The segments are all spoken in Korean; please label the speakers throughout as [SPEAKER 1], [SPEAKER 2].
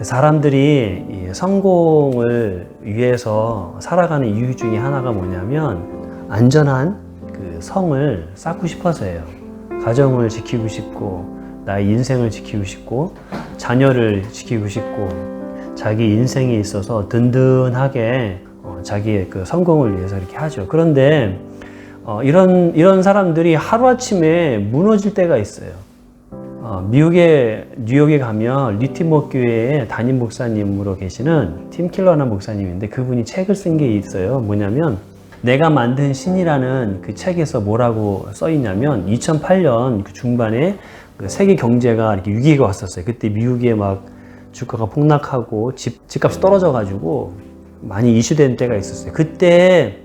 [SPEAKER 1] 사람들이 이 성공을 위해서 살아가는 이유 중에 하나가 뭐냐면 안전한 그 성을 쌓고 싶어서예요. 가정을 지키고 싶고 나의 인생을 지키고 싶고 자녀를 지키고 싶고 자기 인생에 있어서 든든하게 자기의 그 성공을 위해서 이렇게 하죠. 그런데 이런 사람들이 하루아침에 무너질 때가 있어요. 미국의 뉴욕에 가면 리티머 교회의 담임 목사님으로 계시는 팀 킬러라는 목사님인데 그분이 책을 쓴 게 있어요. 뭐냐면 내가 만든 신이라는 그 책에서 뭐라고 써 있냐면 2008년 그 중반에 그 세계 경제가 이렇게 위기가 왔었어요. 그때 미국에 막 주가가 폭락하고 집값이 떨어져 가지고 많이 이슈된 때가 있었어요. 그때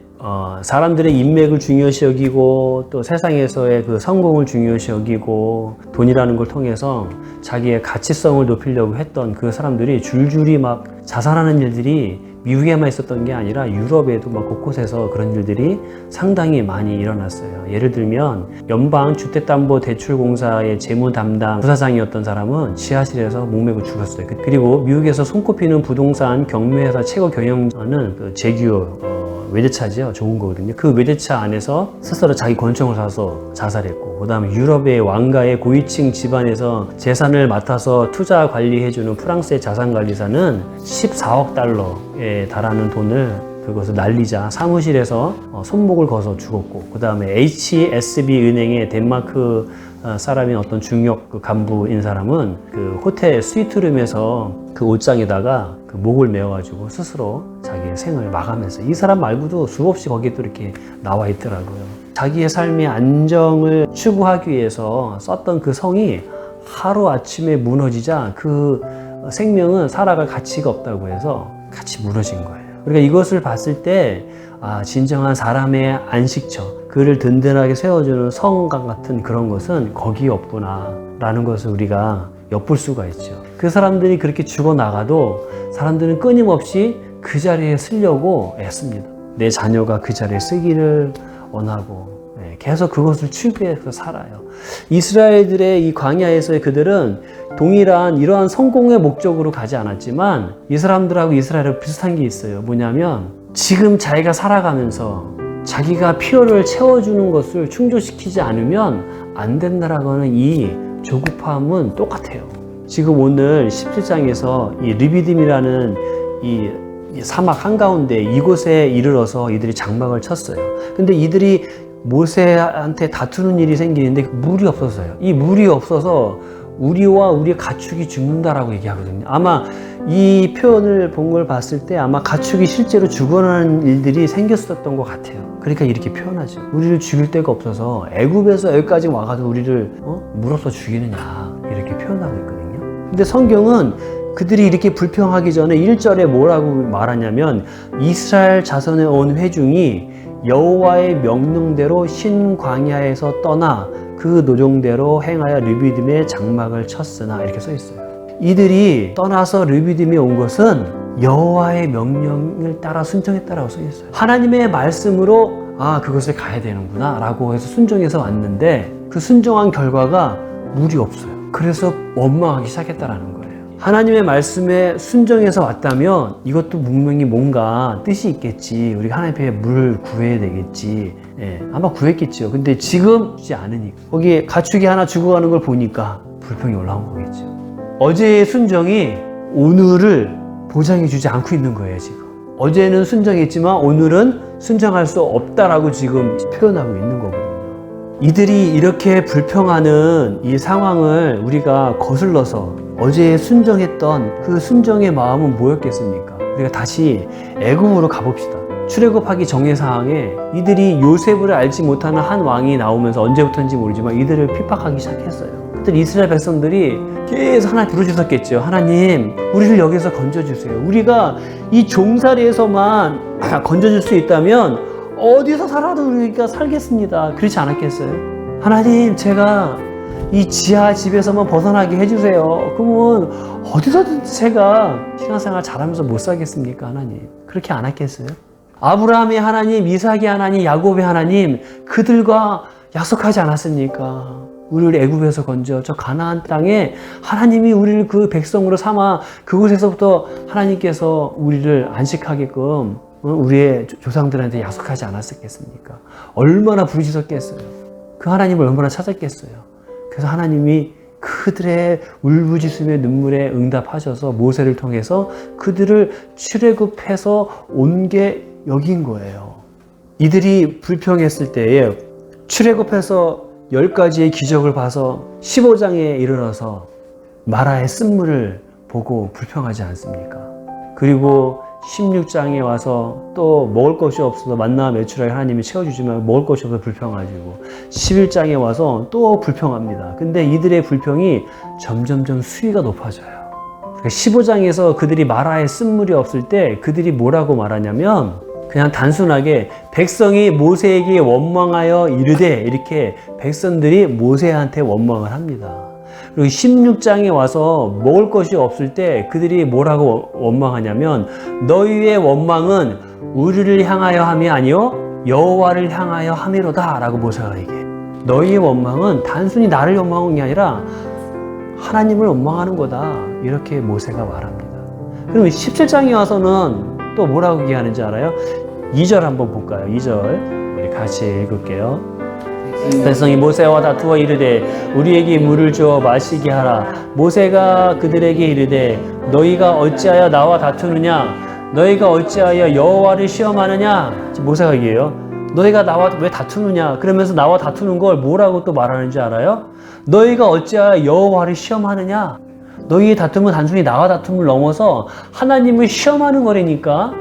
[SPEAKER 1] 사람들의 인맥을 중요시 여기고 또 세상에서의 그 성공을 중요시 여기고 돈이라는 걸 통해서 자기의 가치성을 높이려고 했던 그 사람들이 줄줄이 막 자살하는 일들이 미국에만 있었던 게 아니라 유럽에도 막 곳곳에서 그런 일들이 상당히 많이 일어났어요. 예를 들면 연방주택담보대출공사의 재무 담당 부사장이었던 사람은 지하실에서 목매고 죽었어요. 그리고 미국에서 손꼽히는 부동산 경매회사 최고 경영자는 그 제규어 외제차죠. 좋은 거거든요. 그 외제차 안에서 스스로 자기 권총을 사서 자살했고, 그 다음에 유럽의 왕가의 고위층 집안에서 재산을 맡아서 투자 관리해주는 프랑스의 자산관리사는 14억 달러에 달하는 돈을 그것을 날리자 사무실에서 손목을 거서 죽었고, 그 다음에 HSB 은행의 덴마크 사람인 어떤 중역 그 간부인 사람은 그 호텔 스위트룸에서 그 옷장에다가 그 목을 메어가지고 스스로 자기의 생을 마감했어요. 이 사람 말고도 수없이 거기에 또 이렇게 나와 있더라고요. 자기의 삶의 안정을 추구하기 위해서 썼던 그 성이 하루아침에 무너지자 그 생명은 살아갈 가치가 없다고 해서 같이 무너진 거예요. 그러니까 이것을 봤을 때 진정한 사람의 안식처, 그를 든든하게 세워주는 성강 같은 그런 것은 거기에 없구나 라는 것을 우리가 엿볼 수가 있죠. 그 사람들이 그렇게 죽어나가도 사람들은 끊임없이 그 자리에 쓰려고 애씁니다. 내 자녀가 그 자리에 쓰기를 원하고 계속 그것을 추구해서 살아요. 이스라엘들의 이 광야에서의 그들은 동일한 이러한 성공의 목적으로 가지 않았지만 이 사람들하고 이스라엘은 비슷한 게 있어요. 뭐냐면 지금 자기가 살아가면서 자기가 필요를 채워주는 것을 충족시키지 않으면 안 된다라고 하는 이 조급함은 똑같아요. 지금 오늘 17장에서 이 르비딤이라는 이 사막 한가운데 이곳에 이르러서 이들이 장막을 쳤어요. 근데 이들이 모세한테 다투는 일이 생기는데 물이 없어서요. 이 물이 없어서 우리와 우리의 가축이 죽는다라고 얘기하거든요. 아마 이 표현을 본 걸 봤을 때 아마 가축이 실제로 죽어나는 일들이 생겼었던 것 같아요. 그러니까 이렇게 표현하죠. 우리를 죽일 데가 없어서 애굽에서 여기까지 와가지고 우리를 물 없어 죽이느냐 이렇게 표현하고 있거든요. 근데 성경은 그들이 이렇게 불평하기 전에 1절에 뭐라고 말하냐면 이스라엘 자손의 온 회중이 여호와의 명령대로 신광야에서 떠나 그 노종대로 행하여 르비딤의 장막을 쳤으나 이렇게 써 있어요. 이들이 떠나서 르비딤에 온 것은 여호와의 명령을 따라 순종했다라고 써 있어요. 하나님의 말씀으로 그것을 가야 되는구나 라고 해서 순종해서 왔는데 그 순종한 결과가 물이 없어요. 그래서 원망하기 시작했다라는 거예요. 하나님의 말씀에 순종해서 왔다면 이것도 분명히 뭔가 뜻이 있겠지. 우리가 하나님 앞에 물 구해야 되겠지. 아마 구했겠죠. 근데 지금 주지 않으니까. 거기에 가축이 하나 죽어가는 걸 보니까 불평이 올라온 거겠죠. 어제의 순종이 오늘을 보장해 주지 않고 있는 거예요, 지금. 어제는 순종했지만 오늘은 순종할 수 없다라고 지금 표현하고 있는 거거든요. 이들이 이렇게 불평하는 이 상황을 우리가 거슬러서 어제 순종했던 그 순종의 마음은 뭐였겠습니까? 우리가 다시 애굽으로 가봅시다. 출애굽하기 전의 상황에 이들이 요셉을 알지 못하는 한 왕이 나오면서 언제부터인지 모르지만 이들을 핍박하기 시작했어요. 그때 이스라엘 백성들이 계속 하나님 부르짖었겠죠. 하나님, 우리를 여기서 건져주세요. 우리가 이 종살이에서만 건져줄 수 있다면 어디서 살아도 우리가 살겠습니다. 그렇지 않았겠어요? 하나님, 제가 이 지하 집에서만 벗어나게 해주세요. 그러면 어디서든 제가 신앙생활 잘하면서 못 살겠습니까? 하나님, 그렇게 안 했겠어요? 아브라함의 하나님, 이삭의 하나님, 야곱의 하나님, 그들과 약속하지 않았습니까? 우리를 애굽에서 건져 저 가나안 땅에 하나님이 우리를 그 백성으로 삼아 그곳에서부터 하나님께서 우리를 안식하게끔 우리의 조상들한테 약속하지 않았겠습니까? 얼마나 부르짖었겠어요. 그 하나님을 얼마나 찾았겠어요. 그래서 하나님이 그들의 울부짖음의 눈물에 응답하셔서 모세를 통해서 그들을 출애굽해서 온 게 여기인 거예요. 이들이 불평했을 때에 출애굽해서 10가지의 기적을 봐서 15장에 이르러서 마라의 쓴물을 보고 불평하지 않습니까? 그리고 16장에 와서 또 먹을 것이 없어서 만나 매출하게 하나님이 채워주지만 먹을 것이 없어서 불평하시고 11장에 와서 또 불평합니다. 근데 이들의 불평이 점점점 수위가 높아져요. 그러니까 15장에서 그들이 마라의 쓴물이 없을 때 그들이 뭐라고 말하냐면 그냥 단순하게 백성이 모세에게 원망하여 이르되 이렇게 백성들이 모세한테 원망을 합니다. 그리고 16장에 와서 먹을 것이 없을 때 그들이 뭐라고 원망하냐면 너희의 원망은 우리를 향하여 함이 아니요 여호와를 향하여 함이로다 라고 모세가 얘기해. 너희의 원망은 단순히 나를 원망하는 게 아니라 하나님을 원망하는 거다 이렇게 모세가 말합니다. 그럼 17장에 와서는 또 뭐라고 얘기하는지 알아요? 2절 한번 볼까요? 2절 우리 같이 읽을게요. 백성이 모세와 다투어 이르되 우리에게 물을 주어 마시게 하라. 모세가 그들에게 이르되 너희가 어찌하여 나와 다투느냐? 너희가 어찌하여 여호와를 시험하느냐? 모세가 얘기해요. 너희가 나와 왜 다투느냐? 그러면서 나와 다투는 걸 뭐라고 또 말하는지 알아요? 너희가 어찌하여 여호와를 시험하느냐? 너희의 다툼은 단순히 나와 다툼을 넘어서 하나님을 시험하는 거라니까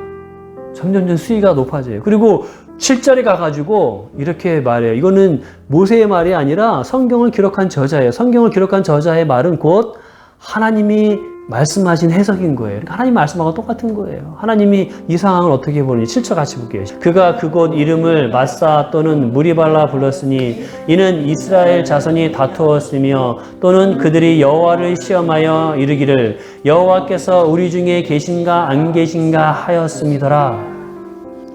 [SPEAKER 1] 점점점 수위가 높아져요. 그리고 7절에 가가지고 이렇게 말해요. 이거는 모세의 말이 아니라 성경을 기록한 저자예요. 성경을 기록한 저자의 말은 곧 하나님이 말씀하신 해석인 거예요. 그러니까 하나님 말씀하고 똑같은 거예요. 하나님이 이 상황을 어떻게 보는지 7절 같이 볼게요. 그가 그곳 이름을 마사 또는 무리발라 불렀으니 이는 이스라엘 자손이 다투었으며 또는 그들이 여호와를 시험하여 이르기를 여호와께서 우리 중에 계신가 안 계신가 하였음이더라.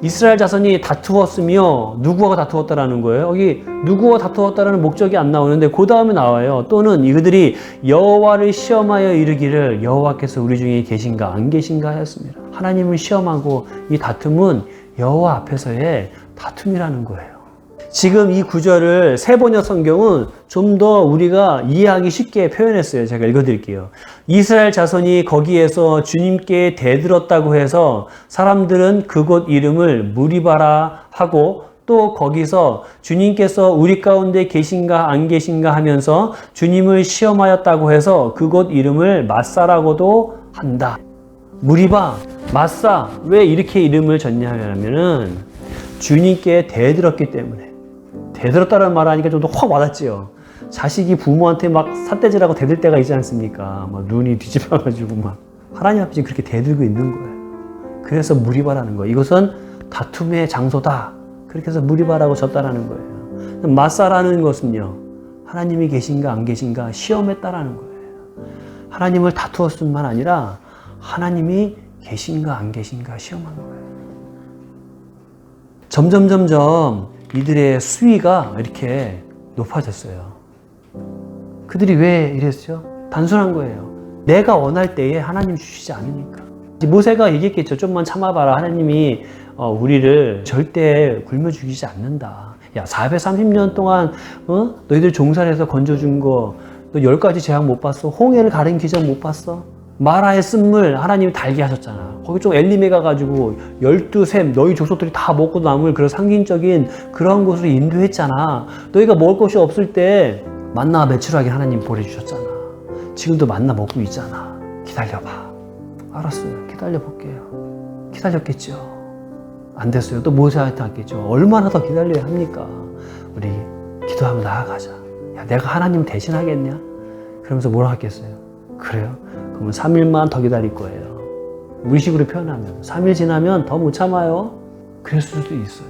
[SPEAKER 1] 이스라엘 자손이 다투었으며 누구와 다투었다라는 거예요. 여기 누구와 다투었다라는 목적이 안 나오는데 그 다음에 나와요. 또는 이들이 여호와를 시험하여 이르기를 여호와께서 우리 중에 계신가 안 계신가 하였습니다. 하나님을 시험하고 이 다툼은 여호와 앞에서의 다툼이라는 거예요. 지금 이 구절을 세번역 성경은 좀 더 우리가 이해하기 쉽게 표현했어요. 제가 읽어드릴게요. 이스라엘 자손이 거기에서 주님께 대들었다고 해서 사람들은 그곳 이름을 무리바라 하고 또 거기서 주님께서 우리 가운데 계신가 안 계신가 하면서 주님을 시험하였다고 해서 그곳 이름을 마사라고도 한다. 무리바, 마사, 왜 이렇게 이름을 졌냐면은 주님께 대들었기 때문에. 대들었다는 말 하니까 좀 더 확 와닿지요. 자식이 부모한테 막 삿대질하고 대들 때가 있지 않습니까? 막 눈이 뒤집어가지고 막 하나님 앞에 그렇게 대들고 있는 거예요. 그래서 무리바라는 거예요. 이것은 다툼의 장소다. 그렇게 해서 무리바라고 졌다라는 거예요. 마사라는 것은요, 하나님이 계신가 안 계신가 시험했다라는 거예요. 하나님을 다투었을 뿐만 아니라 하나님이 계신가 안 계신가 시험한 거예요. 점점 이들의 수위가 이렇게 높아졌어요. 그들이 왜 이랬죠? 단순한 거예요. 내가 원할 때에 하나님 주시지 않으니까. 모세가 얘기했겠죠. 좀만 참아봐라. 하나님이 우리를 절대 굶어 죽이지 않는다. 야, 430년 동안 너희들 종살에서 건져준 거 너 10가지 재앙 못 봤어? 홍해를 가른 기적 못 봤어? 마라의 쓴물 하나님이 달게 하셨잖아. 거기 좀 엘림에 가가지고 12샘 너희 족속들이 다 먹고 남을 그런 상징적인 그런 곳으로 인도했잖아. 너희가 먹을 것이 없을 때 만나 매출하게 하나님 보내주셨잖아. 지금도 만나 먹고 있잖아. 기다려봐. 알았어요. 기다려볼게요. 기다렸겠죠. 안 됐어요. 또 모세한테 했겠죠. 얼마나 더 기다려야 합니까? 우리 기도하며 나아가자. 야, 내가 하나님 대신하겠냐? 그러면서 뭐라 하겠어요? 그래요? 그러면 3일만 더 기다릴 거예요. 무의식으로 표현하면 3일 지나면 더 못 참아요. 그랬을 수도 있어요.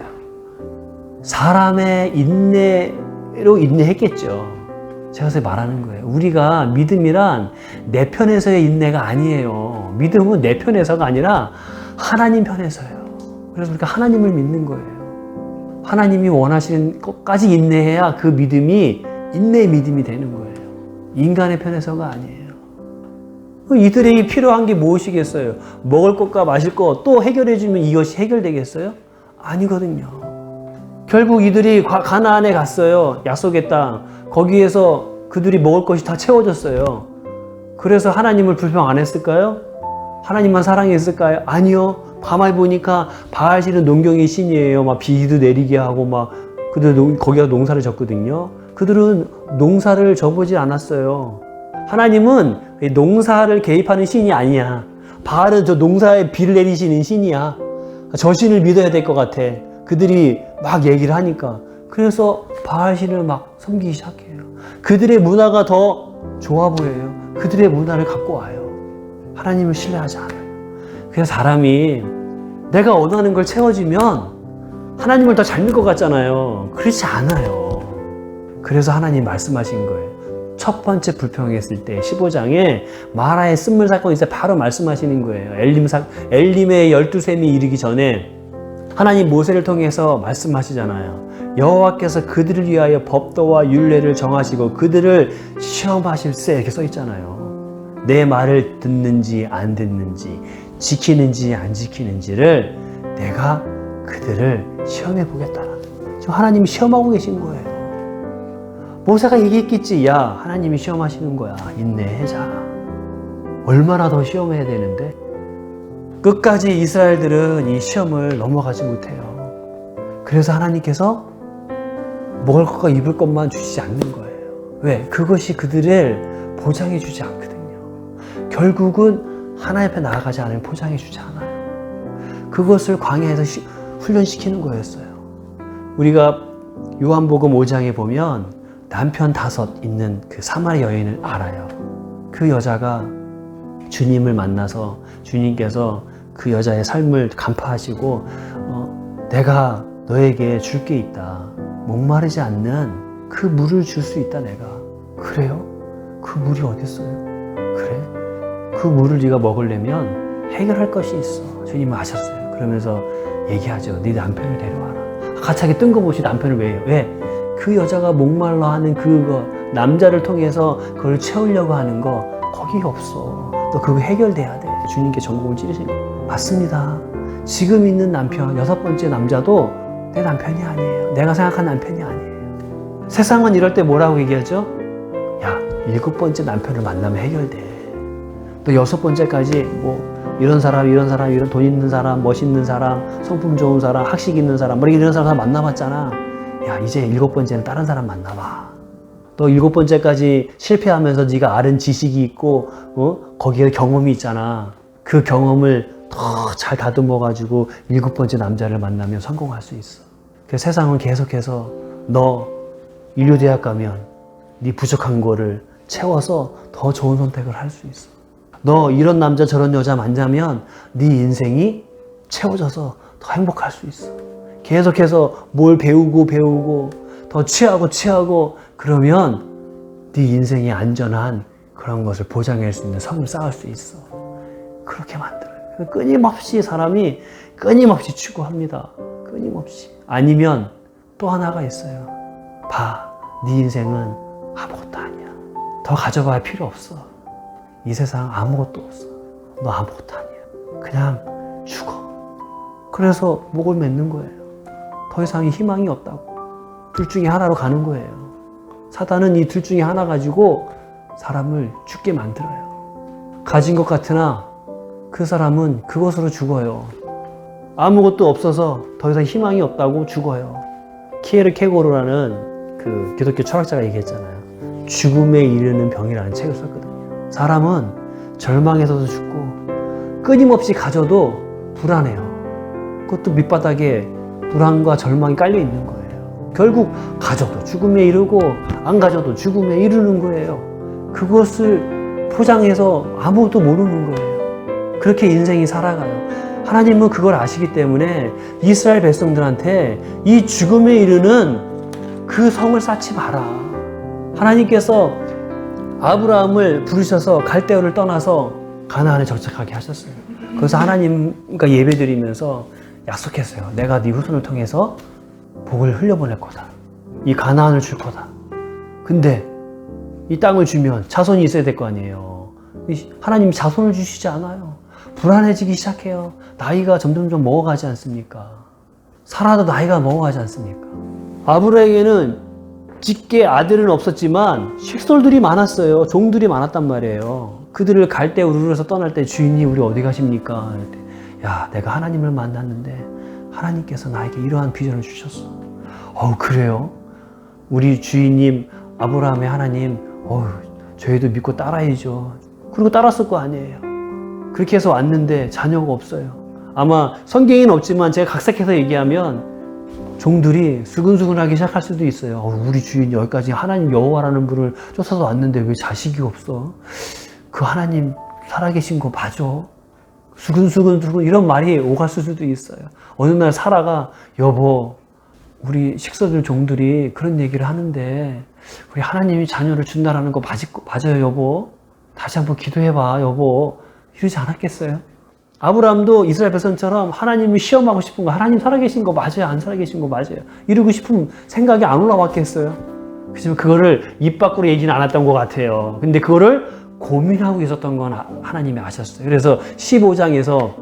[SPEAKER 1] 사람의 인내로 인내했겠죠. 제가 그래서 말하는 거예요. 우리가 믿음이란 내 편에서의 인내가 아니에요. 믿음은 내 편에서가 아니라 하나님 편에서요. 그래서 우리가 하나님을 믿는 거예요. 하나님이 원하시는 것까지 인내해야 그 믿음이 인내의 믿음이 되는 거예요. 인간의 편에서가 아니에요. 이들에게 필요한 게 무엇이겠어요? 먹을 것과 마실 것 또 해결해주면 이것이 해결되겠어요? 아니거든요. 결국 이들이 가나안에 갔어요. 약속의 땅. 거기에서 그들이 먹을 것이 다 채워졌어요. 그래서 하나님을 불평 안 했을까요? 하나님만 사랑했을까요? 아니요. 가만히 보니까 바알신은 농경의 신이에요. 막 비도 내리게 하고 막 그들 거기가 농사를 졌거든요. 그들은 농사를 져보지 않았어요. 하나님은 농사를 개입하는 신이 아니야. 바알은 저 농사에 비를 내리시는 신이야. 저 신을 믿어야 될 것 같아. 그들이 막 얘기를 하니까. 그래서 바알신을 막 섬기기 시작해요. 그들의 문화가 더 좋아 보여요. 그들의 문화를 갖고 와요. 하나님을 신뢰하지 않아요. 그래서 사람이 내가 원하는 걸 채워지면 하나님을 더 잘 믿을 것 같잖아요. 그렇지 않아요. 그래서 하나님 말씀하신 거예요. 첫 번째 불평했을 때 15장에 마라의 쓴물 사건이 있어요. 바로 말씀하시는 거예요. 엘림의 12셈이 이르기 전에 하나님 모세를 통해서 말씀하시잖아요. 여호와께서 그들을 위하여 법도와 율례를 정하시고 그들을 시험하실세 이렇게 써 있잖아요. 내 말을 듣는지 안 듣는지 지키는지 안 지키는지를 내가 그들을 시험해 보겠다라는 거예요. 지금 하나님이 시험하고 계신 거예요. 모세가 얘기했겠지. 야, 하나님이 시험하시는 거야. 인내해자. 얼마나 더 시험해야 되는데 끝까지 이스라엘들은 이 시험을 넘어가지 못해요. 그래서 하나님께서 먹을 것과 입을 것만 주시지 않는 거예요. 왜? 그것이 그들을 보장해 주지 않거든요. 결국은 하나님 앞에 나아가지 않으면 보장해 주지 않아요. 그것을 광야에서 훈련시키는 거였어요. 우리가 요한복음 5장에 보면 남편 5 있는 그 사마리 여인을 알아요. 그 여자가 주님을 만나서 주님께서 그 여자의 삶을 간파하시고 내가 너에게 줄 게 있다. 목마르지 않는 그 물을 줄 수 있다 내가. 그래요? 그 물이 어디 있어요? 그래? 그 물을 네가 먹으려면 해결할 것이 있어. 주님은 아셨어요. 그러면서 얘기하죠. 네 남편을 데려와라. 가차게 뜬금없이 남편을 왜 해요? 왜? 그 여자가 목말라 하는 그거 남자를 통해서 그걸 채우려고 하는 거 거기 없어. 너 그거 해결돼야 돼. 주님께 전공을 찌르신 거예요. 맞습니다. 지금 있는 남편 6번째 남자도 내 남편이 아니에요. 내가 생각한 남편이 아니에요. 세상은 이럴 때 뭐라고 얘기하죠? 야, 7번째 남편을 만나면 해결돼. 또 6번째까지 뭐 이런 사람 이런 돈 있는 사람, 멋있는 사람, 성품 좋은 사람, 학식 있는 사람, 뭐 이런 사람 만나봤잖아. 야, 이제 7번째는 다른 사람 만나봐. 또 7번째까지 실패하면서 네가 아는 지식이 있고 거기에 경험이 있잖아. 그 경험을 더 잘 다듬어가지고 7번째 남자를 만나면 성공할 수 있어. 그래서 세상은 계속해서 너 인류대학 가면 네 부족한 거를 채워서 더 좋은 선택을 할 수 있어. 너 이런 남자 저런 여자 만나면 네 인생이 채워져서 더 행복할 수 있어. 계속해서 뭘 배우고 더 취하고 그러면 네 인생이 안전한 그런 것을 보장할 수 있는 성을 쌓을 수 있어. 그렇게 만들어요. 끊임없이 사람이 끊임없이 추구합니다. 끊임없이. 아니면 또 하나가 있어요. 봐, 네 인생은 아무것도 아니야. 더 가져봐야 필요 없어. 이 세상 아무것도 없어. 너 아무것도 아니야. 그냥 죽어. 그래서 목을 맺는 거예요. 더 이상 희망이 없다고. 둘 중에 하나로 가는 거예요. 사단은 이 둘 중에 하나 가지고 사람을 죽게 만들어요. 가진 것 같으나 그 사람은 그것으로 죽어요. 아무것도 없어서 더 이상 희망이 없다고 죽어요. 키에르 케고르라는 그 기독교 철학자가 얘기했잖아요. 죽음에 이르는 병이라는 책을 썼거든요. 사람은 절망에서도 죽고 끊임없이 가져도 불안해요. 그것도 밑바닥에 불안과 절망이 깔려 있는 거예요. 결국 가져도 죽음에 이르고 안 가져도 죽음에 이르는 거예요. 그것을 포장해서 아무것도 모르는 거예요. 그렇게 인생이 살아가요. 하나님은 그걸 아시기 때문에 이스라엘 백성들한테 이 죽음에 이르는 그 성을 쌓지 마라. 하나님께서 아브라함을 부르셔서 갈대아를 떠나서 가나안에 정착하게 하셨어요. 그래서 하나님과 예배드리면서 약속했어요. 내가 네 후손을 통해서 복을 흘려보낼 거다. 이 가나안을 줄 거다. 근데 이 땅을 주면 자손이 있어야 될 거 아니에요. 하나님이 자손을 주시지 않아요. 불안해지기 시작해요. 나이가 점점점 먹어가지 않습니까? 살아도 나이가 먹어가지 않습니까? 아브라함에게는 직계 아들은 없었지만 식솔들이 많았어요. 종들이 많았단 말이에요. 그들을 갈 때 우르르서 떠날 때 주인님 우리 어디 가십니까? 야, 내가 하나님을 만났는데 하나님께서 나에게 이러한 비전을 주셨어. 그래요? 우리 주인님 아브라함의 하나님 저희도 믿고 따라야죠. 그리고 따랐을 거 아니에요. 그렇게 해서 왔는데 자녀가 없어요. 아마 성경에는 없지만 제가 각색해서 얘기하면 종들이 수근수근하기 시작할 수도 있어요. 우리 주인 여기까지 하나님 여호와라는 분을 쫓아서 왔는데 왜 자식이 없어? 그 하나님 살아계신 거 맞아? 수근수근 이런 말이 오갔을 수도 있어요. 어느 날 사라가 여보 우리 식서들 종들이 그런 얘기를 하는데 우리 하나님이 자녀를 준다라는 거 맞아요 여보? 다시 한번 기도해봐 여보. 이러지 않았겠어요? 아브라함도 이스라엘 백성처럼 하나님을 시험하고 싶은 거, 하나님 살아계신 거 맞아요? 안 살아계신 거 맞아요? 이러고 싶은 생각이 안 올라왔겠어요? 그렇지만 그거를 입 밖으로 얘기는 않았던 것 같아요. 근데 그거를 고민하고 있었던 건 하나님이 아셨어요. 그래서 15장에서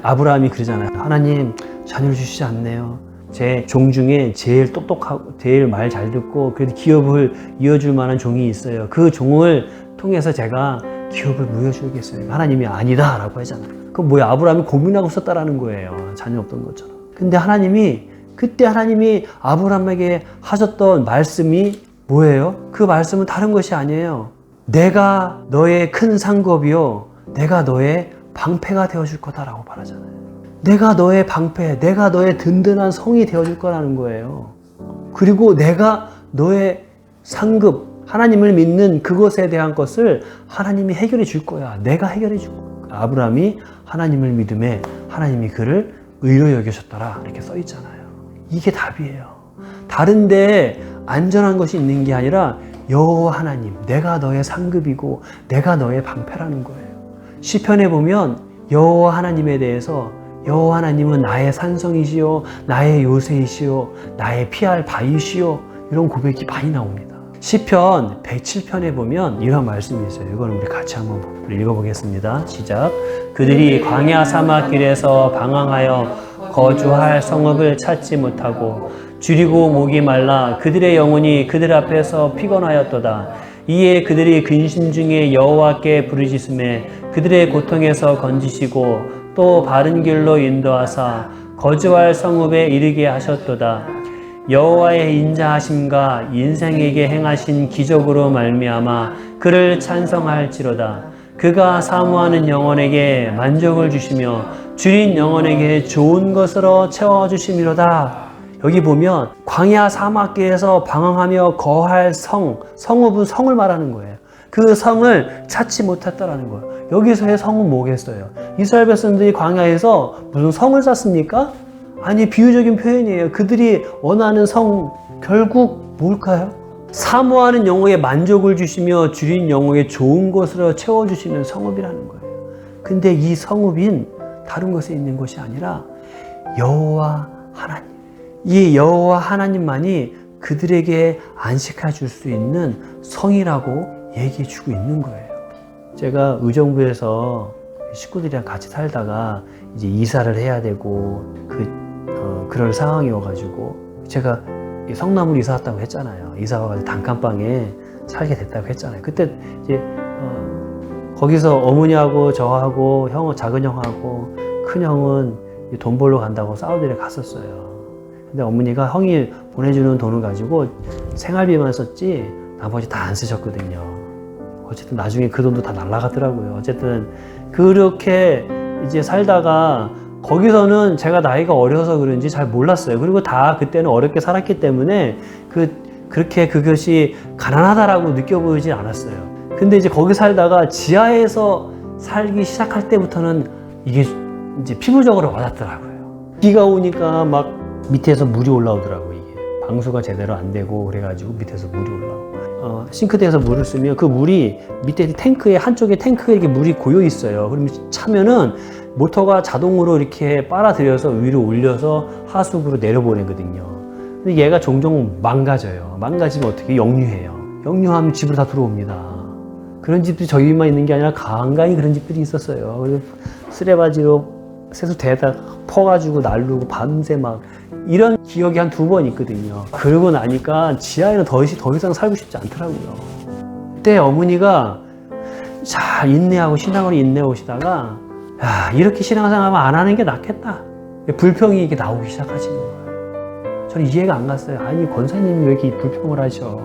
[SPEAKER 1] 아브라함이 그러잖아요. 하나님 자녀를 주시지 않네요. 제 종 중에 제일 똑똑하고 제일 말 잘 듣고 그래도 기업을 이어줄 만한 종이 있어요. 그 종을 통해서 제가 기업을 물려주겠어요. 하나님이 아니다 라고 하잖아요. 그럼 뭐야? 아브라함이 고민하고 있었다라는 거예요. 자녀 없던 것처럼. 근데 그때 하나님이 아브라함에게 하셨던 말씀이 뭐예요? 그 말씀은 다른 것이 아니에요. 내가 너의 큰 상급이요 내가 너의 방패가 되어줄 거다라고 말하잖아요. 내가 너의 방패, 내가 너의 든든한 성이 되어줄 거라는 거예요. 그리고 내가 너의 상급, 하나님을 믿는 그것에 대한 것을 하나님이 해결해 줄 거야. 내가 해결해 줄 거야. 아브라함이 하나님을 믿음에 하나님이 그를 의로 여기셨더라 이렇게 써 있잖아요. 이게 답이에요. 다른데 안전한 것이 있는 게 아니라 여호와 하나님, 내가 너의 상급이고 내가 너의 방패라는 거예요. 시편에 보면 여호와 하나님에 대해서 여호와 하나님은 나의 산성이시요 나의 요새이시요 나의 피할 바위시요 이런 고백이 많이 나옵니다. 시편 107편에 보면 이런 말씀이 있어요. 이거는 우리 같이 한번 읽어보겠습니다. 시작. 그들이 광야 사막 길에서 방황하여 거주할 성읍을 찾지 못하고 줄이고 목이 말라 그들의 영혼이 그들 앞에서 피곤하였도다. 이에 그들이 근심 중에 여호와께 부르짖음에 그들의 고통에서 건지시고 또 바른 길로 인도하사 거주할 성읍에 이르게 하셨도다. 여호와의 인자하심과 인생에게 행하신 기적으로 말미암아 그를 찬송할지로다. 그가 사모하는 영혼에게 만족을 주시며 줄인 영혼에게 좋은 것으로 채워주심이로다. 여기 보면 광야 사막길에서 방황하며 거할 성읍은 성을 말하는 거예요. 그 성을 찾지 못했다라는 거예요. 여기서의 성은 뭐겠어요? 이스라엘 백성들이 광야에서 무슨 성을 쌓습니까? 아니, 비유적인 표현이에요. 그들이 원하는 성 결국 뭘까요? 사모하는 영혼에 만족을 주시며 줄인 영혼에 좋은 것으로 채워주시는 성읍이라는 거예요. 근데 이 성읍인 다른 것에 있는 것이 아니라 여호와 하나님, 이 여호와 하나님만이 그들에게 안식해 줄 수 있는 성이라고 얘기해 주고 있는 거예요. 제가 의정부에서 식구들이랑 같이 살다가 이제 이사를 해야 되고 그럴 상황이어가지고 제가 성남으로 이사 왔다고 했잖아요. 이사 와가지고 단칸방에 살게 됐다고 했잖아요. 그때 이제 거기서 어머니하고 저하고 작은 형하고 큰 형은 돈 벌러 간다고 사우디에 갔었어요. 근데 어머니가 형이 보내주는 돈을 가지고 생활비만 썼지 나머지 다 안 쓰셨거든요. 어쨌든 나중에 그 돈도 다 날라가더라고요. 어쨌든 그렇게 이제 살다가 거기서는 제가 나이가 어려서 그런지 잘 몰랐어요. 그리고 다 그때는 어렵게 살았기 때문에 그렇게 그것이 가난하다라고 느껴보이지 않았어요. 근데 이제 거기 살다가 지하에서 살기 시작할 때부터는 이게 이제 피부적으로 와닿더라고요. 비가 오니까 막 밑에서 물이 올라오더라고요. 이게 방수가 제대로 안 되고 그래가지고 밑에서 물이 올라오고 싱크대에서 물을 쓰면 그 물이 밑에 탱크에 한쪽에 탱크에 이렇게 물이 고여 있어요. 그러면 차면은 모터가 자동으로 이렇게 빨아들여서 위로 올려서 하수구로 내려보내거든요. 근데 얘가 종종 망가져요. 망가지면 어떻게 역류해요. 영유하면 집으로 다 들어옵니다. 그런 집들이 저희만 있는 게 아니라 간간히 그런 집들이 있었어요. 그래서 쓰레바지로 세수대에다 퍼가지고 날르고 밤새 막 이런 기억이 한 2번 있거든요. 그러고 나니까 지하에는 더 이상 살고 싶지 않더라고요. 그때 어머니가 잘 인내하고 신앙으로 인내해 오시다가 야, 이렇게 신앙생활 안 하는 게 낫겠다. 불평이 이렇게 나오기 시작하시는 거예요. 저는 이해가 안 갔어요. 아니 권사님이 왜 이렇게 불평을 하셔?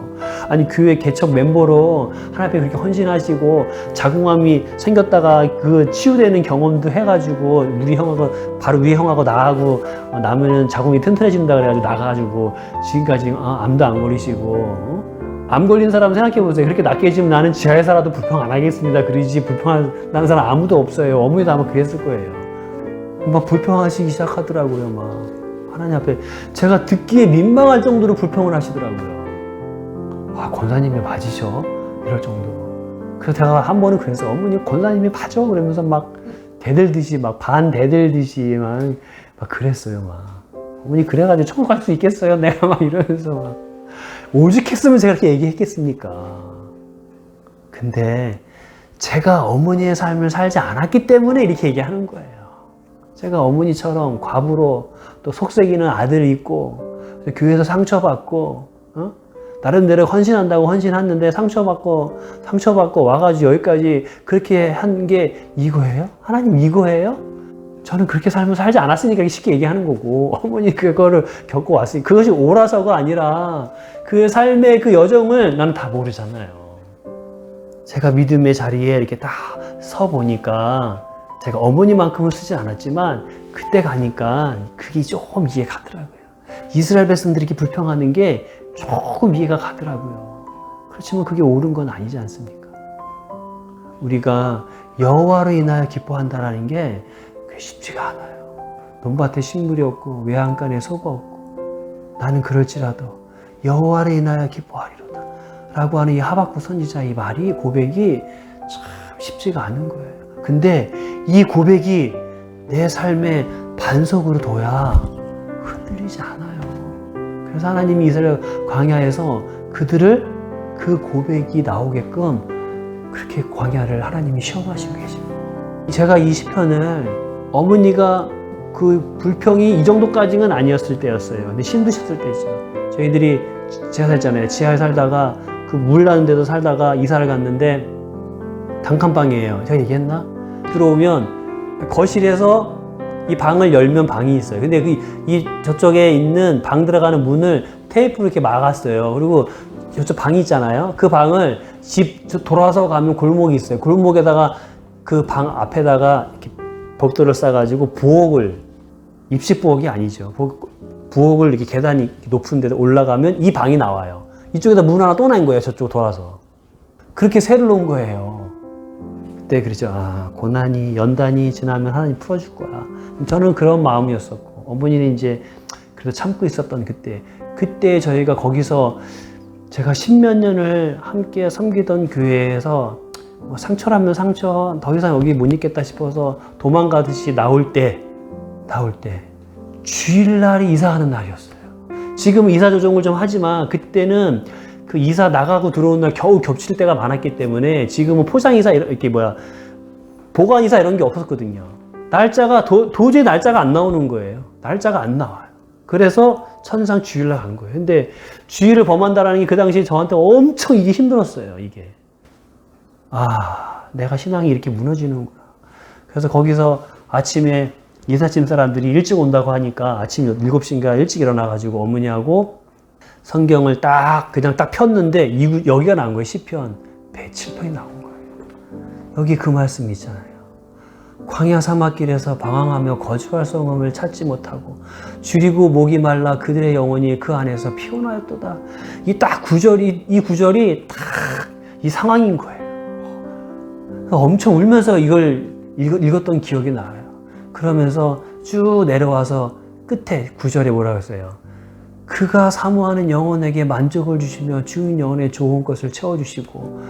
[SPEAKER 1] 아니 교회 개척 멤버로 하나님 앞에 그렇게 헌신하시고 자궁암이 생겼다가 그 치유되는 경험도 해가지고 우리 형하고 바로 위에 형하고 나하고 나면은 자궁이 튼튼해진다 그래가지고 나가가지고 지금까지 암도 안 걸리시고 암 걸린 사람 생각해보세요. 그렇게 낫게 해주면 나는 지하에 살아도 불평 안 하겠습니다. 그러지 불평하는 사람 아무도 없어요. 어머니도 아마 그랬을 거예요. 막 불평하시기 시작하더라고요. 막 하나님 앞에 제가 듣기에 민망할 정도로 불평을 하시더라고요. 아, 권사님이 맞으셔? 이럴 정도로. 그래서 제가 한 번은 그랬어요. 어머니 권사님이 맞아? 그러면서 막 대들듯이 막 반대들듯이 막 그랬어요. 막 어머니 그래가지고 천국 갈 수 있겠어요? 내가 막 이러면서 막 오죽했으면 제가 그렇게 얘기했겠습니까? 근데 제가 어머니의 삶을 살지 않았기 때문에 이렇게 얘기하는 거예요. 제가 어머니처럼 과부로 또 속썩이는 아들이 있고 교회에서 상처받고 나름대로 헌신한다고 헌신했는데 상처받고 와가지고 여기까지 그렇게 한 게 이거예요? 하나님 이거예요? 저는 그렇게 삶을 살지 않았으니까 쉽게 얘기하는 거고 어머니 그거를 겪고 왔으니 그것이 옳아서가 아니라 그 삶의 그 여정을 나는 다 모르잖아요. 제가 믿음의 자리에 이렇게 딱 서 보니까 제가 어머니만큼은 쓰지 않았지만 그때 가니까 그게 조금 이해가 가더라고요. 이스라엘 백성들이 이렇게 불평하는 게 조금 이해가 가더라고요. 그렇지만 그게 옳은 건 아니지 않습니까? 우리가 여호와로 인하여 기뻐한다는 게 쉽지가 않아요. 논밭에 식물이 없고 외양간에 소가 없고 나는 그럴지라도 여호와로 인하여 기뻐하리로다 라고 하는 이 하박국 선지자의 말이 고백이 참 쉽지가 않은 거예요. 근데 이 고백이 내 삶의 반석으로 둬야 흔들리지 않아요. 그래서 하나님이 이스라엘 광야에서 그들을 그 고백이 나오게끔 그렇게 광야를 하나님이 시험하시고 계십니다. 제가 이 시편을 어머니가 그 불평이 이 정도까지는 아니었을 때였어요. 근데 힘드셨을 때죠. 저희들이 제가 살잖아요. 지하에 살다가 그 물 나는 데도 살다가 이사를 갔는데 단칸방이에요. 제가 얘기했나? 들어오면 거실에서 이 방을 열면 방이 있어요. 근데 이 저쪽에 있는 방 들어가는 문을 테이프로 이렇게 막았어요. 그리고 저쪽 방이 있잖아요. 그 방을 집 돌아서 가면 골목이 있어요. 골목에다가 그 방 앞에다가 이렇게 벽돌을 싸가지고 부엌을 입식 부엌이 아니죠. 부엌을 이렇게 계단이 높은 데다 올라가면 이 방이 나와요. 이쪽에다 문 하나 또 낸 거예요. 저쪽 돌아서. 그렇게 새를 놓은 거예요. 그때 그랬죠. 아, 고난이 연단이 지나면 하나님 풀어줄 거야. 저는 그런 마음이었었고 어머니는 이제 그래도 참고 있었던 그때 저희가 거기서 제가 10몇 년을 함께 섬기던 교회에서 뭐 상처라면 상처 더 이상 여기 못 있겠다 싶어서 도망가듯이 나올 때 주일날이 이사하는 날이었어요. 지금은 이사 조정을 좀 하지만 그때는 그 이사 나가고 들어오는 날 겨우 겹칠 때가 많았기 때문에 지금은 포장이사 이렇게 보관이사 이런 게 없었거든요. 날짜가 도저히 날짜가 안 나오는 거예요. 날짜가 안 나와요. 그래서 천상 주일날 간 거예요. 근데 주일을 범한다라는 게 그 당시 저한테 엄청 이게 힘들었어요. 이게 내가 신앙이 이렇게 무너지는구나. 그래서 거기서 아침에 이삿짐 사람들이 일찍 온다고 하니까 아침 7시인가 일찍 일어나가지고 어머니하고 성경을 그냥 딱 폈는데 여기가 나온 거예요. 시편 107편이 나온 거예요. 여기 그 말씀이 있잖아요. 광야 사막길에서 방황하며 거주할 성읍을 찾지 못하고 줄이고 목이 말라 그들의 영혼이 그 안에서 피곤하였도다. 이 구절이 딱 이 상황인 거예요. 엄청 울면서 이걸 읽었던 기억이 나요. 그러면서 쭉 내려와서 끝에 구절에 뭐라고 했어요? 그가 사모하는 영혼에게 만족을 주시며 주인 영혼의 좋은 것을 채워주시고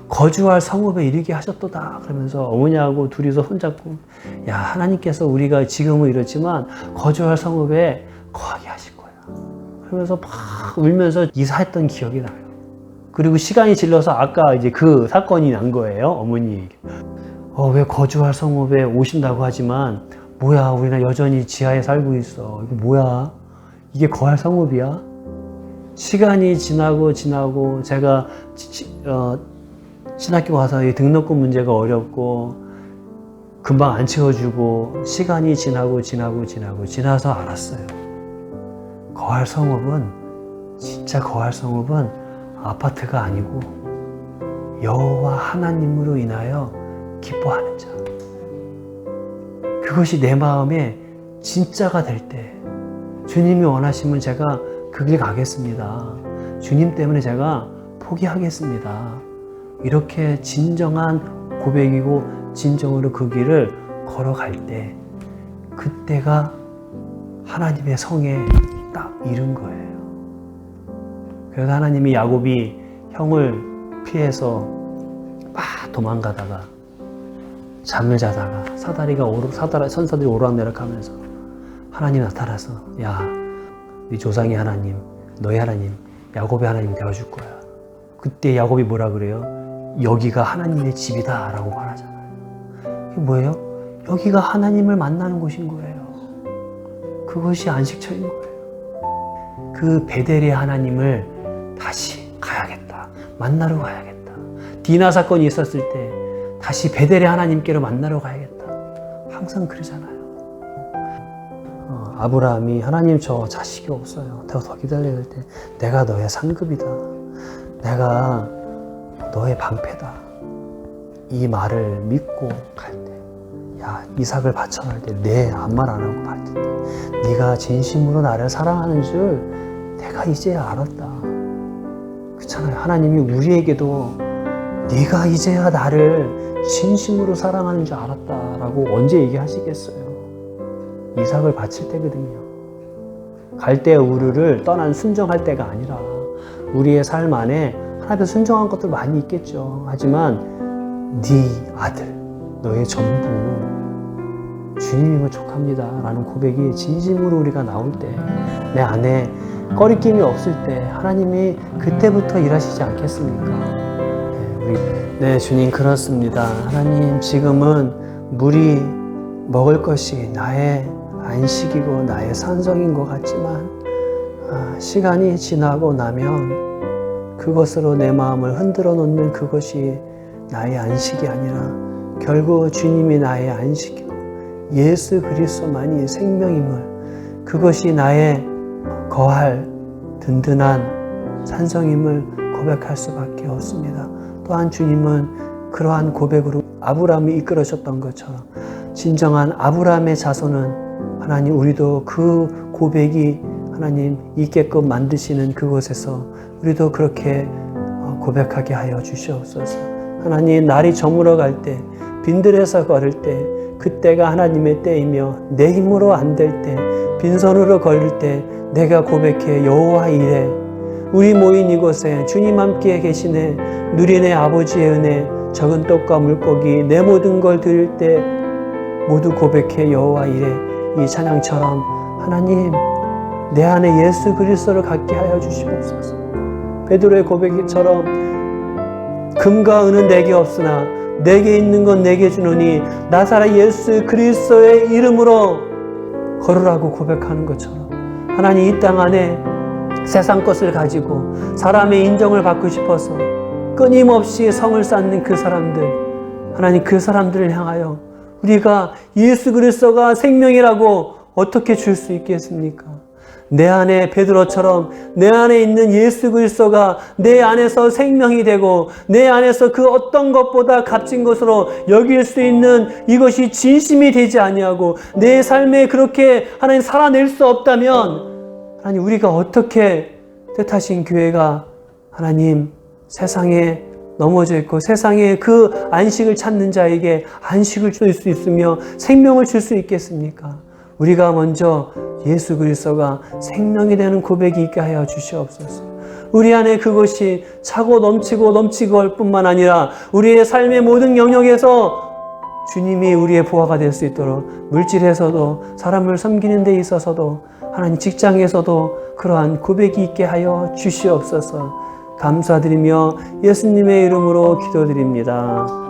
[SPEAKER 1] 거주할 성읍에 이르게 하셨도다. 그러면서 어머니하고 둘이서 손잡고 야, 하나님께서 우리가 지금은 이렇지만 거주할 성읍에 거하게 하실 거야. 그러면서 막 울면서 이사했던 기억이 나요. 그리고 시간이 질러서 아까 이제 그 사건이 난 거예요. 어머니. 왜 거주할 성읍에 오신다고 하지만 뭐야, 우리는 여전히 지하에 살고 있어. 이거 뭐야? 이게 거할 성읍이야? 시간이 지나고 제가 신학교 가서 등록금 문제가 어렵고 금방 안 채워주고 시간이 지나서 알았어요. 거할 성읍은, 진짜 거할 성읍은 아파트가 아니고 여호와 하나님으로 인하여 기뻐하는 자. 그것이 내 마음에 진짜가 될 때, 주님이 원하시면 제가 그 길 가겠습니다. 주님 때문에 제가 포기하겠습니다. 이렇게 진정한 고백이고 진정으로 그 길을 걸어갈 때, 그때가 하나님의 성에 딱 이른 거예요. 그래서 하나님이 야곱이 형을 피해서 막 도망가다가 잠을 자다가 선사들이 오르락내락하면서 하나님 나타나서, 야, 네 조상의 하나님, 너의 하나님, 야곱의 하나님 되어줄 거야. 그때 야곱이 뭐라 그래요? 여기가 하나님의 집이다 라고 말하잖아요. 이게 뭐예요? 여기가 하나님을 만나는 곳인 거예요. 그것이 안식처인 거예요. 그 베델의 하나님을 다시 가야겠다, 만나러 가야겠다. 디나 사건이 있었을 때 다시 베델의 하나님께로 만나러 가야겠다. 항상 그러잖아요. 아브라함이, 하나님 저 자식이 없어요. 더 기다려야 될 때 내가 너의 상급이다. 내가 너의 방패다. 이 말을 믿고 갈 때, 야, 이삭을 바쳐갈 때 내 아무 말 안 하고 갈 때, 네가 진심으로 나를 사랑하는 줄 내가 이제야 알았다. 그렇잖아요. 하나님이 우리에게도 네가 이제야 나를 진심으로 사랑하는 줄 알았다라고 언제 얘기하시겠어요? 이삭을 바칠 때거든요. 갈대 우르를 떠난 순종할 때가 아니라, 우리의 삶 안에 하나님께 순종한 것들 많이 있겠죠. 하지만 네 아들, 너의 전부 주님이면 족합니다 라는 고백이 진심으로 우리가 나올 때, 내 안에 꺼리낌이 없을 때 하나님이 그때부터 일하시지 않겠습니까? 네, 주님 그렇습니다. 하나님, 지금은 물이 먹을 것이 나의 안식이고 나의 산성인 것 같지만, 시간이 지나고 나면 그것으로 내 마음을 흔들어 놓는 그것이 나의 안식이 아니라 결국 주님이 나의 안식이고 예수 그리스도만이 생명임을, 그것이 나의 거할 든든한 산성임을 고백할 수밖에 없습니다. 또한 주님은 그러한 고백으로 아브라함이 이끌어졌던 것처럼 진정한 아브라함의 자손은, 하나님 우리도 그 고백이 하나님 있게끔 만드시는 그곳에서 우리도 그렇게 고백하게 하여 주시옵소서. 하나님, 날이 저물어 갈 때, 빈들에서 걸을 때, 그때가 하나님의 때이며 내 힘으로 안 될 때, 빈손으로 걸릴 때 내가 고백해 여호와 이래. 우리 모인 이곳에 주님 함께 계시네. 누리네 아버지의 은혜, 적은 떡과 물고기 내 모든 걸 드릴 때 모두 고백해 여호와 이래. 이 찬양처럼 하나님, 내 안에 예수 그리스도를 갖게 하여 주시옵소서. 베드로의 고백처럼 금과 은은 내게 없으나 내게 있는 건 내게 주노니 나사렛 예수 그리스도의 이름으로 걸으라고 고백하는 것처럼, 하나님 이 땅 안에 세상 것을 가지고 사람의 인정을 받고 싶어서 끊임없이 성을 쌓는 그 사람들, 하나님 그 사람들을 향하여 우리가 예수 그리스도가 생명이라고 어떻게 줄 수 있겠습니까? 내 안에 베드로처럼 내 안에 있는 예수 그리스도가 내 안에서 생명이 되고 내 안에서 그 어떤 것보다 값진 것으로 여길 수 있는 이것이 진심이 되지 아니하고 내 삶에 그렇게 하나님 살아낼 수 없다면, 하나님 우리가 어떻게 뜻하신 교회가 하나님 세상에 넘어져 있고 세상에 그 안식을 찾는 자에게 안식을 줄 수 있으며 생명을 줄 수 있겠습니까? 우리가 먼저 예수 그리스도가 생명이 되는 고백이 있게 하여 주시옵소서. 우리 안에 그것이 차고 넘치고 할 뿐만 아니라 우리의 삶의 모든 영역에서 주님이 우리의 보화가 될 수 있도록, 물질에서도 사람을 섬기는 데 있어서도 하나님 직장에서도 그러한 고백이 있게 하여 주시옵소서. 감사드리며 예수님의 이름으로 기도드립니다.